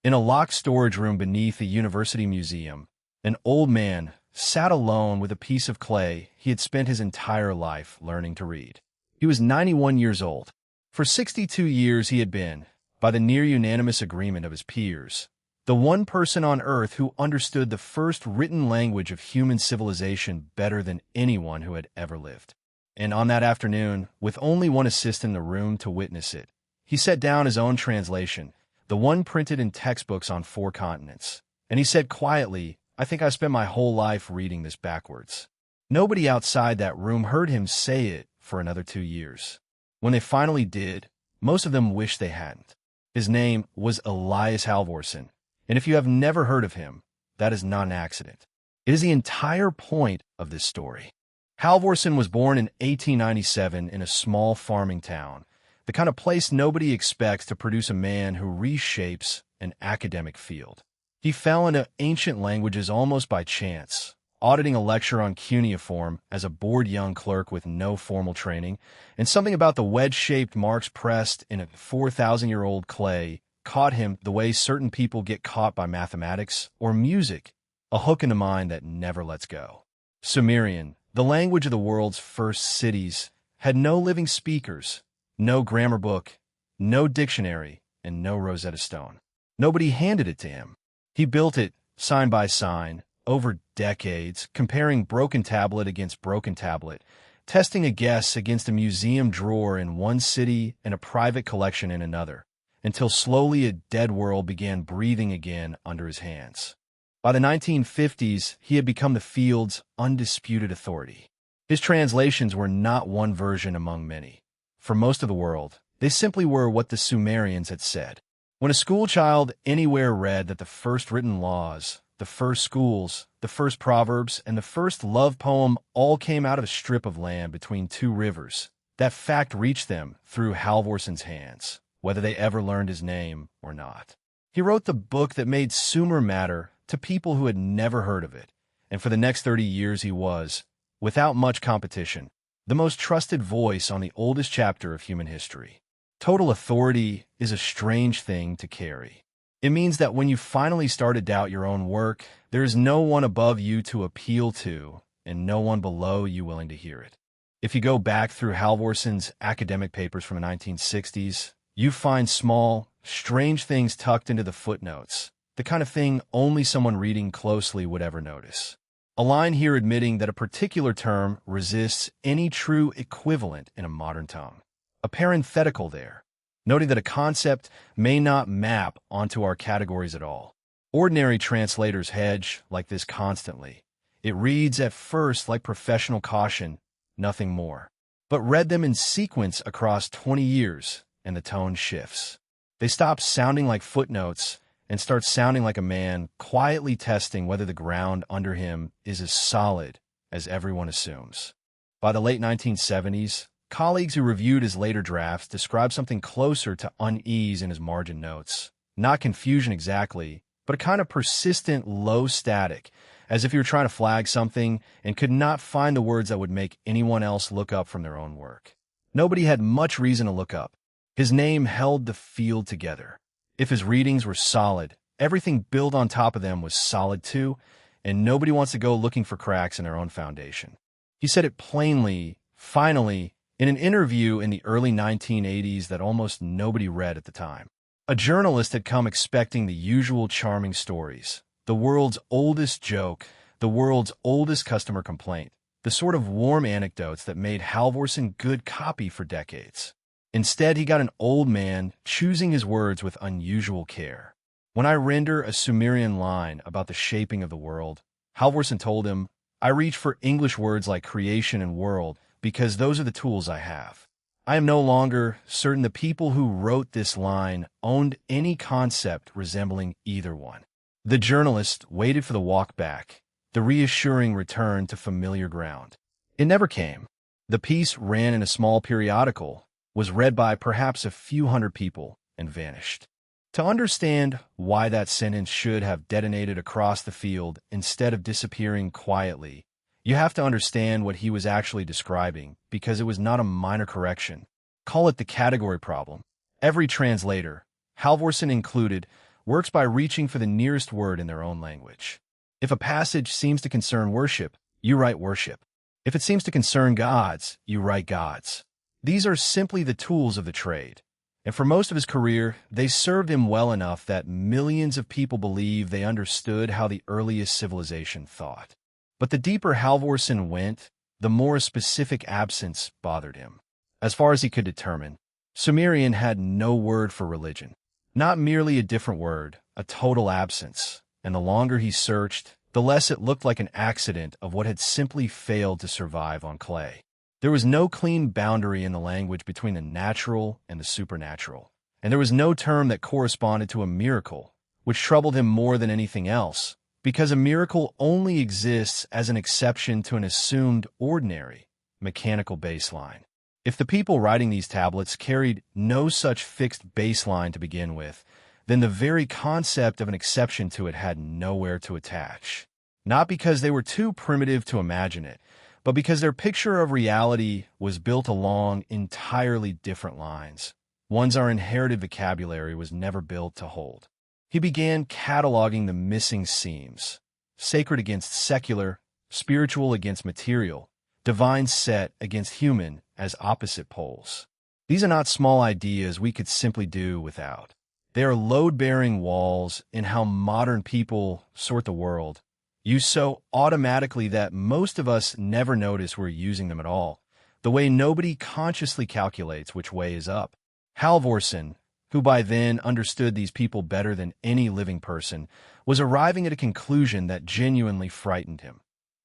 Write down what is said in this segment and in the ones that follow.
In a locked storage room beneath a university museum, an old man sat alone with a piece of clay he had spent his entire life learning to read. He was 91 years old. For 62 years he had been, by the near-unanimous agreement of his peers, the one person on Earth who understood the first written language of human civilization better than anyone who had ever lived. And on that afternoon, with only one assistant in the room to witness it, he set down his own translation, the one printed in textbooks on 4 continents. And he said quietly, "I think I spent my whole life reading this backwards." Nobody outside that room heard him say it for another 2 years. When they finally did, most of them wished they hadn't. His name was Elias Halvorson, and if you have never heard of him, that is not an accident. It is the entire point of this story. Halvorson was born in 1897 in a small farming town, the kind of place nobody expects to produce a man who reshapes an academic field. He fell into ancient languages almost by chance, auditing a lecture on cuneiform as a bored young clerk with no formal training, and something about the wedge-shaped marks pressed in a 4,000-year-old clay caught him the way certain people get caught by mathematics or music, a hook in the mind that never lets go. Sumerian, the language of the world's first cities, had no living speakers, no grammar book, no dictionary, and no Rosetta Stone. Nobody handed it to him. He built it, sign by sign, over decades, comparing broken tablet against broken tablet, testing a guess against a museum drawer in one city and a private collection in another, until slowly a dead world began breathing again under his hands. By the 1950s, he had become the field's undisputed authority. His translations were not one version among many. For most of the world, they simply were what the Sumerians had said. When a schoolchild anywhere read that the first written laws, the first schools, the first proverbs, and the first love poem all came out of a strip of land between 2 rivers, that fact reached them through Halvorson's hands, whether they ever learned his name or not. He wrote the book that made Sumer matter to people who had never heard of it, and for the next 30 years he was, without much competition, the most trusted voice on the oldest chapter of human history. Total authority is a strange thing to carry. It means that when you finally start to doubt your own work, there is no one above you to appeal to, and no one below you willing to hear it. If you go back through Halvorson's academic papers from the 1960s, you find small, strange things tucked into the footnotes, the kind of thing only someone reading closely would ever notice. A line here admitting that a particular term resists any true equivalent in a modern tongue. A parenthetical there, noting that a concept may not map onto our categories at all. Ordinary translators hedge like this constantly. It reads at first like professional caution, nothing more. But read them in sequence across 20 years, and the tone shifts. They stop sounding like footnotes and start sounding like a man quietly testing whether the ground under him is as solid as everyone assumes. By the late 1970s, colleagues who reviewed his later drafts described something closer to unease in his margin notes. Not confusion exactly, but a kind of persistent low static, as if you were trying to flag something and could not find the words that would make anyone else look up from their own work. Nobody had much reason to look up. His name held the field together. If his readings were solid, everything built on top of them was solid too, and nobody wants to go looking for cracks in their own foundation. He said it plainly, finally, in an interview in the early 1980s that almost nobody read at the time. A journalist had come expecting the usual charming stories, the world's oldest joke, the world's oldest customer complaint, the sort of warm anecdotes that made Halvorson good copy for decades. Instead, he got an old man choosing his words with unusual care. When I render a Sumerian line about the shaping of the world, Halvorson told him, I reach for English words like creation and world because those are the tools I have. I am no longer certain the people who wrote this line owned any concept resembling either one. The journalist waited for the walk back, the reassuring return to familiar ground. It never came. The piece ran in a small periodical, was read by perhaps a few hundred people, and vanished. To understand why that sentence should have detonated across the field instead of disappearing quietly, you have to understand what he was actually describing, because it was not a minor correction. Call it the category problem. Every translator, Halvorson included, works by reaching for the nearest word in their own language. If a passage seems to concern worship, you write worship. If it seems to concern gods, you write gods. These are simply the tools of the trade. And for most of his career, they served him well enough that millions of people believe they understood how the earliest civilization thought. But the deeper Halvorson went, the more a specific absence bothered him. As far as he could determine, Sumerian had no word for religion. Not merely a different word, a total absence. And the longer he searched, the less it looked like an accident of what had simply failed to survive on clay. There was no clean boundary in the language between the natural and the supernatural, and there was no term that corresponded to a miracle, which troubled him more than anything else, because a miracle only exists as an exception to an assumed ordinary, mechanical baseline. If the people writing these tablets carried no such fixed baseline to begin with, then the very concept of an exception to it had nowhere to attach. Not because they were too primitive to imagine it, but because their picture of reality was built along entirely different lines, ones our inherited vocabulary was never built to hold. He began cataloging the missing seams, sacred against secular, spiritual against material, divine set against human as opposite poles. These are not small ideas we could simply do without. They are load-bearing walls in how modern people sort the world, used so automatically that most of us never notice we're using them at all, the way nobody consciously calculates which way is up. Halvorson, who by then understood these people better than any living person, was arriving at a conclusion that genuinely frightened him.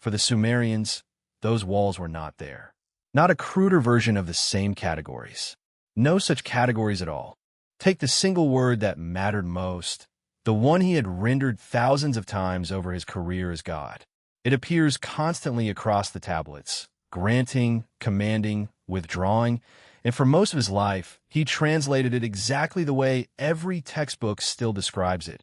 For the Sumerians, those walls were not there. Not a cruder version of the same categories. No such categories at all. Take the single word that mattered most, the one he had rendered thousands of times over his career as God. It appears constantly across the tablets, granting, commanding, withdrawing, and for most of his life, he translated it exactly the way every textbook still describes it,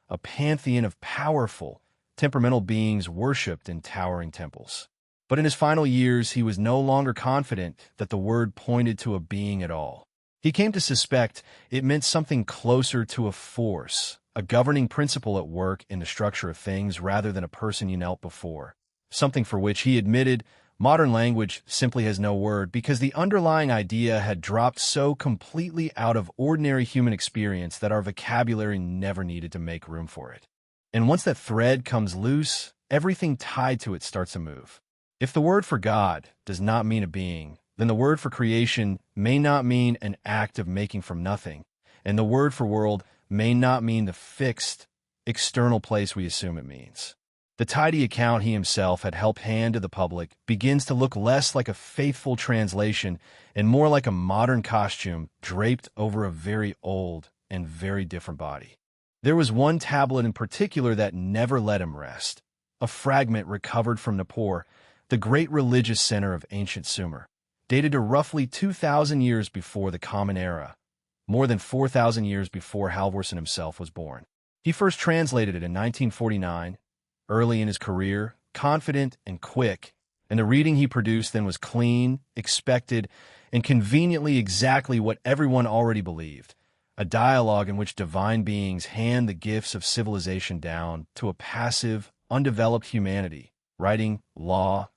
a pantheon of powerful, temperamental beings worshipped in towering temples. But in his final years, he was no longer confident that the word pointed to a being at all. He came to suspect it meant something closer to a force, a governing principle at work in the structure of things rather than a person you knelt before, something for which he admitted modern language simply has no word because the underlying idea had dropped so completely out of ordinary human experience that our vocabulary never needed to make room for it. And once that thread comes loose, everything tied to it starts to move. If the word for God does not mean a being, then the word for creation may not mean an act of making from nothing, and the word for world may not mean the fixed, external place we assume it means. The tidy account he himself had helped hand to the public begins to look less like a faithful translation and more like a modern costume draped over a very old and very different body. There was one tablet in particular that never let him rest, a fragment recovered from Nippur, the great religious center of ancient Sumer, dated to roughly 2,000 years before the Common Era, more than 4,000 years before Halvorson himself was born. He first translated it in 1949, early in his career, confident and quick, and the reading he produced then was clean, expected, and conveniently exactly what everyone already believed, a dialogue in which divine beings hand the gifts of civilization down to a passive, undeveloped humanity, writing, law,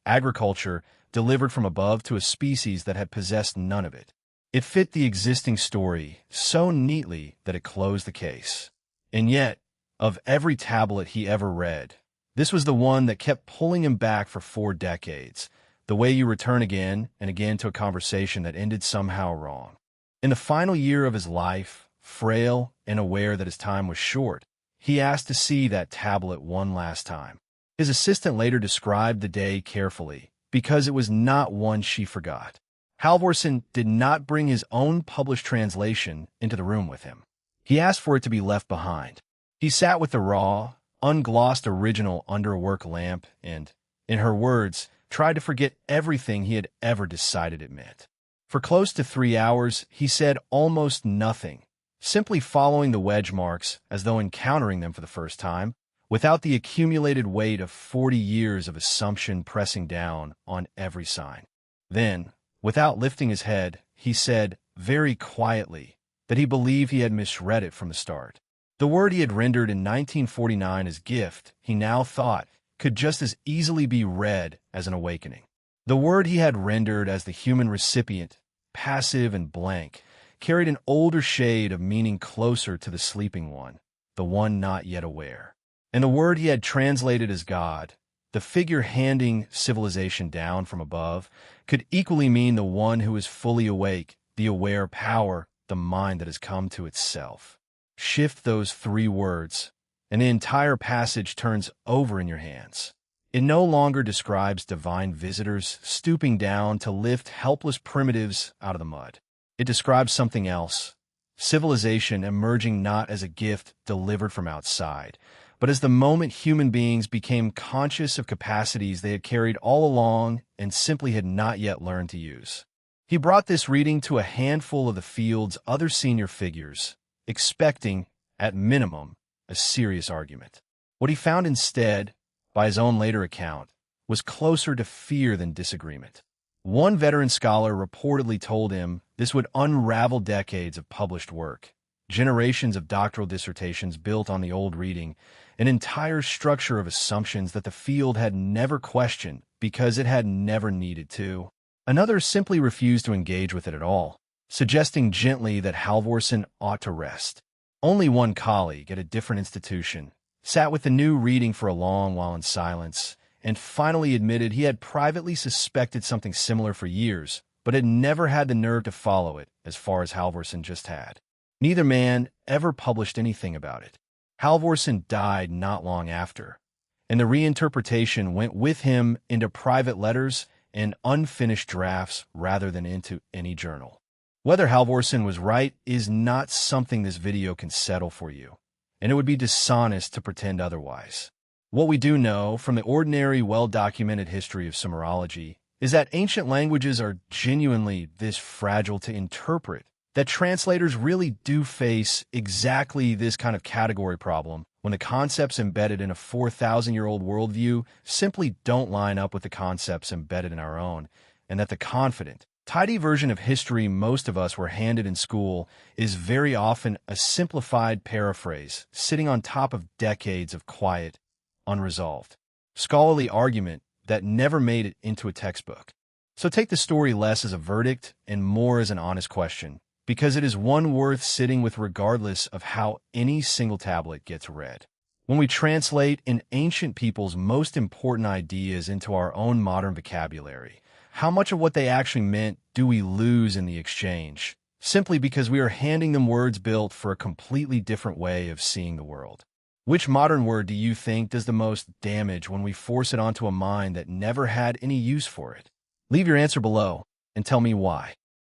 agriculture, delivered from above to a species that had possessed none of it. It fit the existing story so neatly that it closed the case. And yet, of every tablet he ever read, this was the one that kept pulling him back for 4 decades, the way you return again and again to a conversation that ended somehow wrong. In the final year of his life, frail and aware that his time was short, he asked to see that tablet one last time. His assistant later described the day carefully, because it was not one she forgot. Halvorson did not bring his own published translation into the room with him. He asked for it to be left behind. He sat with the raw, unglossed original under a work lamp and, in her words, tried to forget everything he had ever decided it meant. For close to 3 hours, he said almost nothing, simply following the wedge marks as though encountering them for the first time, without the accumulated weight of 40 years of assumption pressing down on every sign. Then, without lifting his head, he said, very quietly, that he believed he had misread it from the start. The word he had rendered in 1949 as gift, he now thought, could just as easily be read as an awakening. The word he had rendered as the human recipient, passive and blank, carried an older shade of meaning closer to the sleeping one, the one not yet aware. And the word he had translated as God, the figure handing civilization down from above, could equally mean the one who is fully awake, the aware power, the mind that has come to itself. Shift those three words, and the entire passage turns over in your hands. It no longer describes divine visitors stooping down to lift helpless primitives out of the mud. It describes something else, civilization emerging not as a gift delivered from outside, but as the moment human beings became conscious of capacities they had carried all along and simply had not yet learned to use. He brought this reading to a handful of the field's other senior figures, expecting, at minimum, a serious argument. What he found instead, by his own later account, was closer to fear than disagreement. One veteran scholar reportedly told him this would unravel decades of published work, generations of doctoral dissertations built on the old reading, an entire structure of assumptions that the field had never questioned because it had never needed to. Another simply refused to engage with it at all, suggesting gently that Halvorson ought to rest. Only one colleague at a different institution sat with the new reading for a long while in silence, and finally admitted he had privately suspected something similar for years, but had never had the nerve to follow it as far as Halvorson just had. Neither man ever published anything about it. Halvorson died not long after, and the reinterpretation went with him into private letters and unfinished drafts rather than into any journal. Whether Halvorson was right is not something this video can settle for you, and it would be dishonest to pretend otherwise. What we do know from the ordinary, well-documented history of Sumerology is that ancient languages are genuinely this fragile to interpret, that translators really do face exactly this kind of category problem when the concepts embedded in a 4,000-year-old worldview simply don't line up with the concepts embedded in our own, and that the confident, tidy version of history most of us were handed in school is very often a simplified paraphrase sitting on top of decades of quiet, unresolved, scholarly argument that never made it into a textbook. So take the story less as a verdict and more as an honest question, because it is one worth sitting with regardless of how any single tablet gets read. When we translate an ancient people's most important ideas into our own modern vocabulary, how much of what they actually meant do we lose in the exchange, simply because we are handing them words built for a completely different way of seeing the world? Which modern word do you think does the most damage when we force it onto a mind that never had any use for it? Leave your answer below and tell me why.